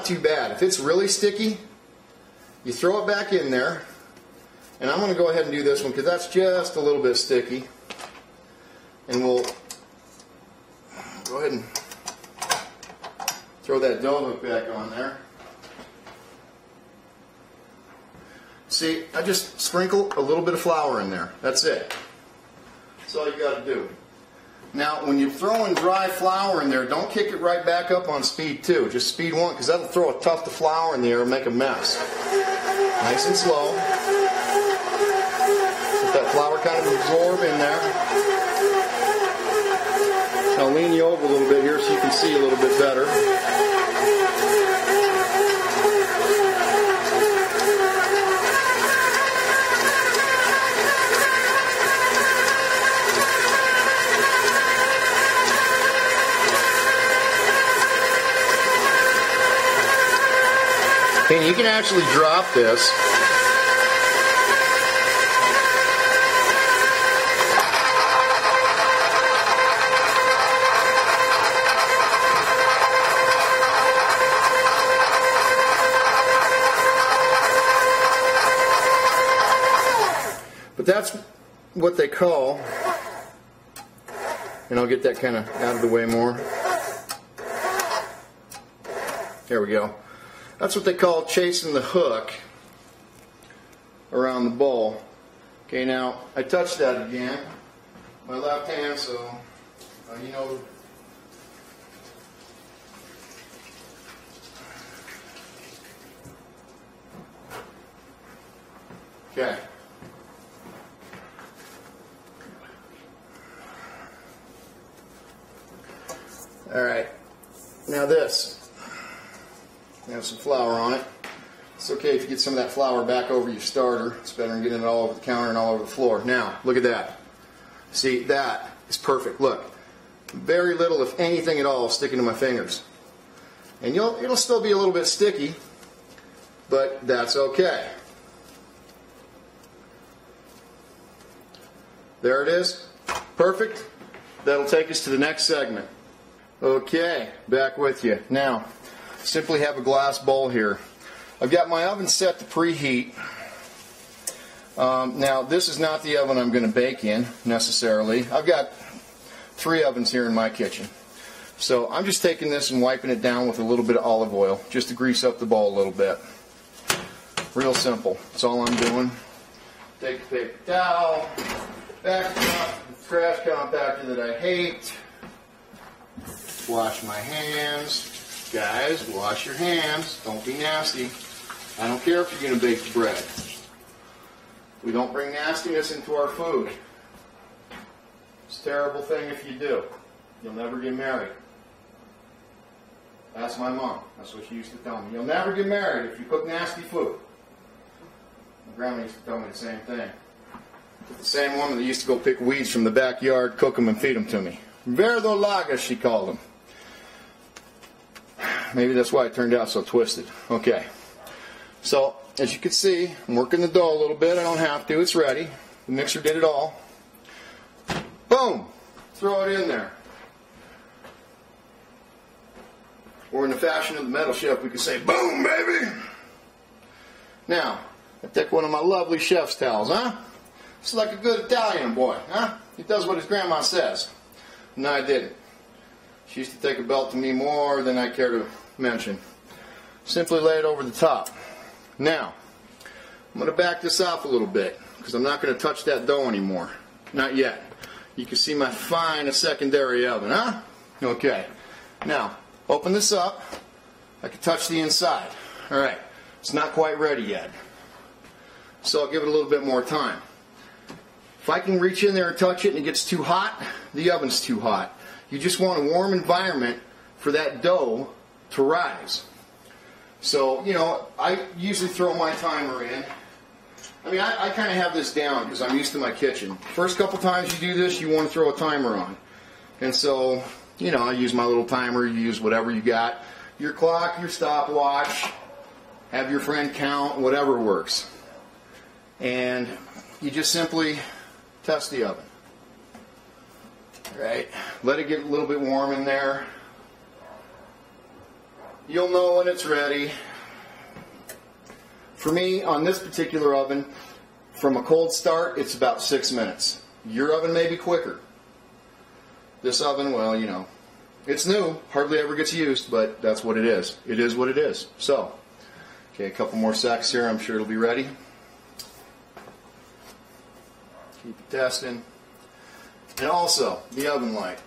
too bad. If it's really sticky, you throw it back in there. And I'm going to go ahead and do this one because that's just a little bit sticky. And we'll go ahead and throw that dough hook back on there. See, I just sprinkle a little bit of flour in there. That's it. That's all you got to do. Now, when you're throwing dry flour in there, don't kick it right back up on speed 2. Just speed 1, because that'll throw a tuft of flour in there and make a mess. Nice and slow. Let that flour kind of absorb in there. I'll lean you over a little bit here so you can see a little bit better. And you can actually drop this. But that's what they call, and I'll get that kind of out of the way more. There we go. That's what they call chasing the hook around the bowl. Okay, now I touched that again, my left hand, so you know. Okay. All right. Now this. Have some flour on it. It's okay if you get some of that flour back over your starter. It's better than getting it all over the counter and all over the floor. Now, look at that. See, that is perfect. Look, very little, if anything at all, sticking to my fingers. And it'll still be a little bit sticky, but that's okay. There it is. Perfect. That'll take us to the next segment. Okay, back with you. Now, simply have a glass bowl here. I've got my oven set to preheat. Now, this is not the oven I'm going to bake in necessarily. I've got 3 ovens here in my kitchen. So I'm just taking this and wiping it down with a little bit of olive oil just to grease up the bowl a little bit. Real simple. That's all I'm doing. Take a paper towel, back up the trash compactor that I hate. Wash my hands. Guys, wash your hands. Don't be nasty. I don't care if you're going to bake bread. We don't bring nastiness into our food. It's a terrible thing if you do. You'll never get married. That's my mom. That's what she used to tell me. You'll never get married if you cook nasty food. My grandma used to tell me the same thing. The same woman that used to go pick weeds from the backyard, cook them, and feed them to me. Verdolaga, she called them. Maybe that's why it turned out so twisted. Okay. So, as you can see, I'm working the dough a little bit. I don't have to. It's ready. The mixer did it all. Boom! Throw it in there. Or in the fashion of the metal chef, we could say, boom, baby! Now, I take one of my lovely chef's towels, huh? It's like a good Italian boy, huh? He does what his grandma says. No, I didn't. She used to take a belt to me more than I care to mention. Simply lay it over the top. Now, I'm going to back this off a little bit because I'm not going to touch that dough anymore. Not yet. You can see my fine secondary oven, huh? Okay. Now, open this up. I can touch the inside. All right. It's not quite ready yet. So I'll give it a little bit more time. If I can reach in there and touch it and it gets too hot, the oven's too hot. You just want a warm environment for that dough to rise. So, you know, I usually throw my timer in. I mean, I kind of have this down because I'm used to my kitchen. First couple times you do this, you want to throw a timer on. And so, you know, I use my little timer, you use whatever you got. Your clock, your stopwatch, have your friend count, whatever works. And you just simply test the oven. Right? Let it get a little bit warm in there. you'll know when it's ready. For me, on this particular oven, from a cold start, it's about 6 minutes. Your oven may be quicker. This oven, well, you know, it's new, hardly ever gets used, but that's what it is. It is what it is. So, okay, a couple more seconds here, I'm sure it'll be ready. Keep it testing. And also, the oven light.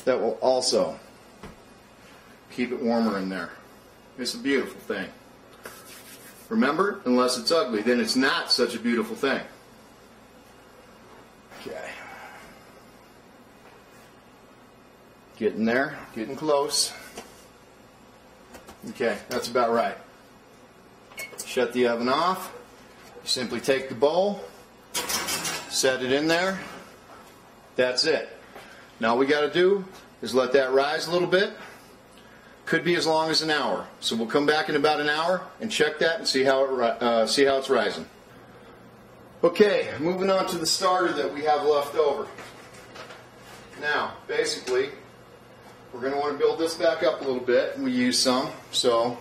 That will also keep it warmer in there. It's a beautiful thing. Remember, unless it's ugly, then it's not such a beautiful thing. Okay. Getting there, getting close. Okay, that's about right. Shut the oven off. You simply take the bowl, set it in there. That's it. Now all we got to do is let that rise a little bit. Could be as long as an hour. So we'll come back in about an hour and check that and see how it's rising. Okay, moving on to the starter that we have left over. Now, basically, we're going to want to build this back up a little bit. We use some. So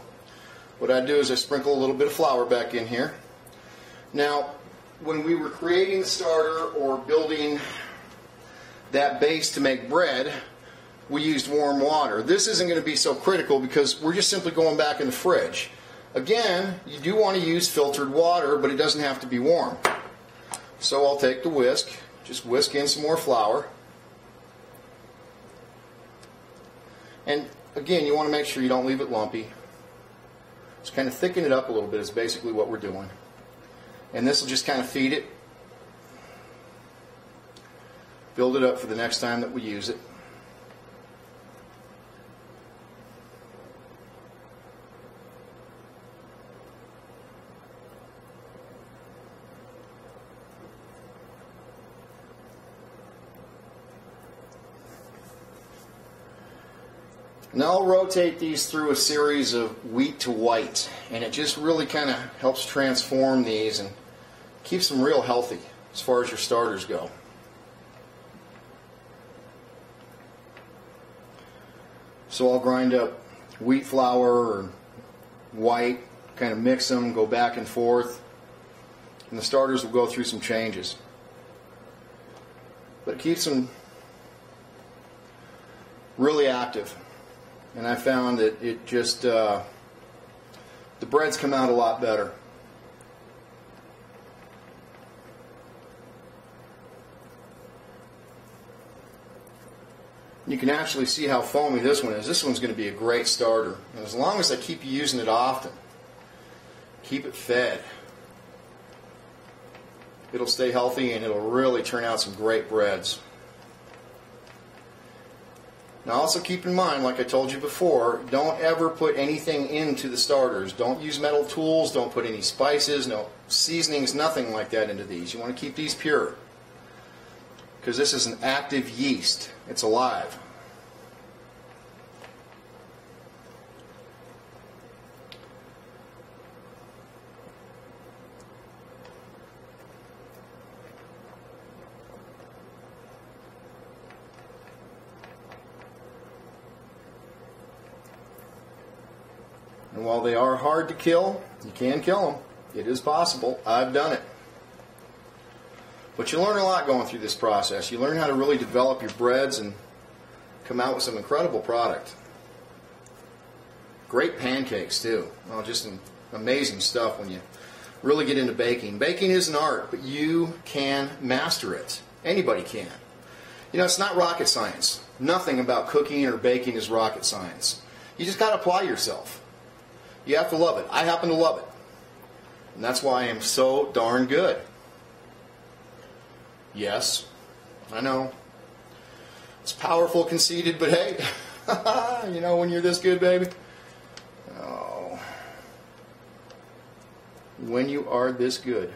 what I do is I sprinkle a little bit of flour back in here. Now, when we were creating the starter or building that base to make bread, we used warm water. This isn't going to be so critical because we're just simply going back in the fridge. Again, you do want to use filtered water, but it doesn't have to be warm. So I'll take the whisk, just whisk in some more flour. And again, you want to make sure you don't leave it lumpy. Just kind of thicken it up a little bit is basically what we're doing. And this will just kind of feed it. Build it up for the next time that we use it. Now I'll rotate these through a series of wheat to white, and it just really kind of helps transform these and keeps them real healthy as far as your starters go. So I'll grind up wheat flour or white, kind of mix them, go back and forth, and the starters will go through some changes. But it keeps them really active. And I found that it just, the breads come out a lot better. You can actually see how foamy this one is. This one's going to be a great starter. And as long as I keep using it often, keep it fed, it'll stay healthy and it'll really turn out some great breads. Now also keep in mind, like I told you before, don't ever put anything into the starters. Don't use metal tools, don't put any spices, no seasonings, nothing like that into these. You want to keep these pure. Because this is an active yeast. It's alive. And while they are hard to kill, you can kill them. It is possible. I've done it. But you learn a lot going through this process. You learn how to really develop your breads and come out with some incredible product. Great pancakes too. Well, just amazing stuff when you really get into baking. Baking is an art, but you can master it. Anybody can. You know, it's not rocket science. Nothing about cooking or baking is rocket science. You just got to apply yourself. You have to love it. I happen to love it. And that's why I am so darn good. Yes, I know. It's powerful, conceited, but hey, you know when you're this good, baby? Oh. When you are this good.